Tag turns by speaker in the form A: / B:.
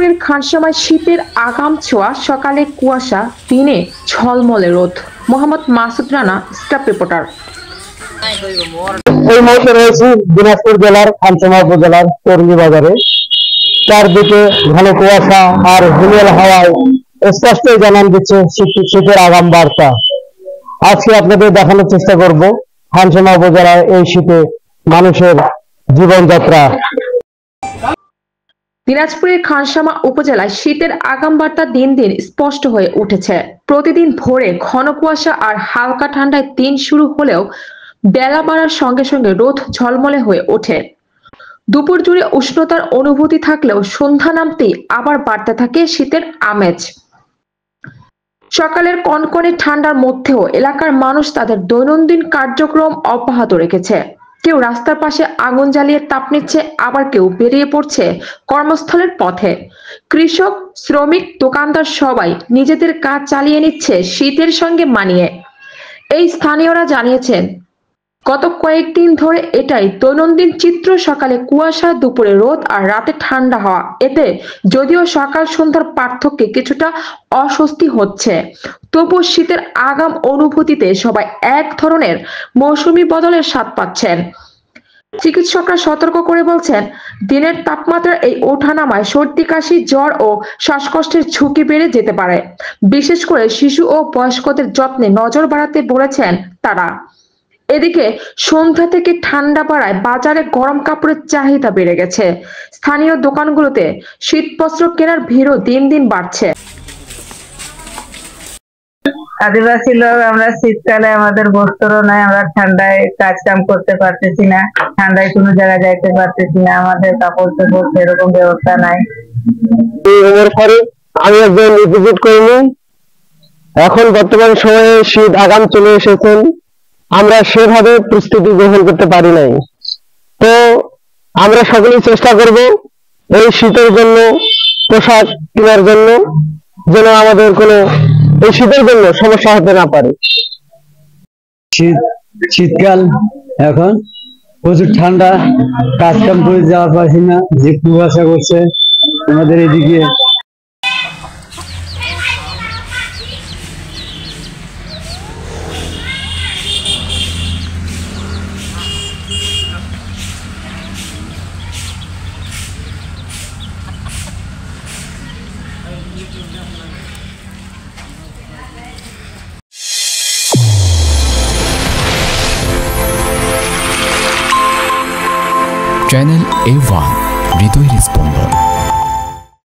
A: দিনাজপুরের খানসামায় শীতের আগাম ছোঁয়া, সকালে কুয়াশা, দিনে ঝলমলে রোদ। Mohammad Masud Rana, staff reporter.
B: এই মুহূর্তে রয়েছে দিনাজপুর জেলার খানসামা উপজেলার কর্মী বাজারে। চারদিকে ঘন কুয়াশা আর হিমেল হাওয়ায় স্পষ্টই জানান দিচ্ছে শীতের আগাম বার্তা। আজকে আপনাদের দেখানোর চেষ্টা করব খানসামা উপজেলার এই শীতে মানুষের জীবনযাত্রা।
A: দিনাজপুরের খানসামা উপজেলায় শীতের আগাম বার্তা দিন দিন স্পষ্ট হয়ে উঠেছে। প্রতিদিন ভোরে ঘন কুয়াশা আর হালকা ঠান্ডায় দিন শুরু হলেও বেলা বাড়ার সঙ্গে সঙ্গে রোদ ঝলমলে হয়ে ওঠে। দুপুর জুড়ে উষ্ণতার অনুভূতি থাকলেও সন্ধ্যা নামতেই আবার বাড়তে থাকে শীতের আমেজ। সকালের কনকনে ঠান্ডার মধ্যেও এলাকার মানুষ তাদের দৈনন্দিন কার্যক্রম অব্যাহত রেখেছে। কেউ রাস্তার পাশে আগুন জ্বালিয়ে তাপ নিচ্ছে, আবার কেউ বেরিয়ে পড়ছে কর্মস্থলের পথে। কৃষক, শ্রমিক, দোকানদার সবাই নিজেদের কাজ চালিয়ে নিচ্ছে শীতের সঙ্গে মানিয়ে। এই স্থানীয়রা জানিয়েছেন, গত কয়েকদিন ধরে এটাই দৈনন্দিন চিত্র। সকালে কুয়াশা, দুপুরে রোদ আর রাতে ঠান্ডা হওয়া। এতে যদিও সকাল সন্ধ্যার পার্থক্যে কিছুটা অস্বস্তি হচ্ছে, তবুও শীতের আগাম অনুভূতিতে সবাই এক ধরনের মৌসুমী বদলের স্বাদ পাচ্ছেন। চিকিৎসকরা সতর্ক করে বলছেন, দিনের তাপমাত্রার এই ওঠানামায় সর্দি, কাশি, জ্বর ও শ্বাসকষ্টের ঝুঁকি বেড়ে যেতে পারে। বিশেষ করে শিশু ও বয়স্কদের যত্নে নজর বাড়াতে বলেছেন তারা। এদিকে সন্ধ্যা থেকে ঠান্ডা বাড়ায় বাজারে গরম কাপড়ের চাহিদা বেড়ে গেছে। স্থানীয় দোকানগুলোতে শীতবস্ত্র কেনার ভিড়ও দিন দিন বাড়ছে।
C: আদিবাসী লোক আমরা, শীতকালে আমাদের বস্ত্র নাই, আমরা ঠান্ডায় কাজ কাম করতে পারতেছি না, ঠান্ডায় কোনো জায়গায় যাইতে পারতেছি না, আমাদের কাপড় চোপড় সেরকম ব্যবস্থা নাই।
B: আমি একজন রিপিট করিনি। এখন বর্তমান সময়ে শীত আগাম চলে এসেছেন, আমরা সেভাবে প্রস্তুতি গ্রহণ করতে পারি নাই। তো আমরা সকলেই চেষ্টা করব এই শীতের জন্য পোশাক কেনার জন্য, যেন আমাদের কোনো এই শীতের জন্য সমস্যা হতে না পারে।
D: শীতকাল, এখন প্রচুর ঠান্ডা, কাজ কাম করে যাওয়া পারছি না, যে কুয়াশা করছে আমাদের এদিকে।
E: চ্যানেল A1 হৃদয়ের স্পন্দন।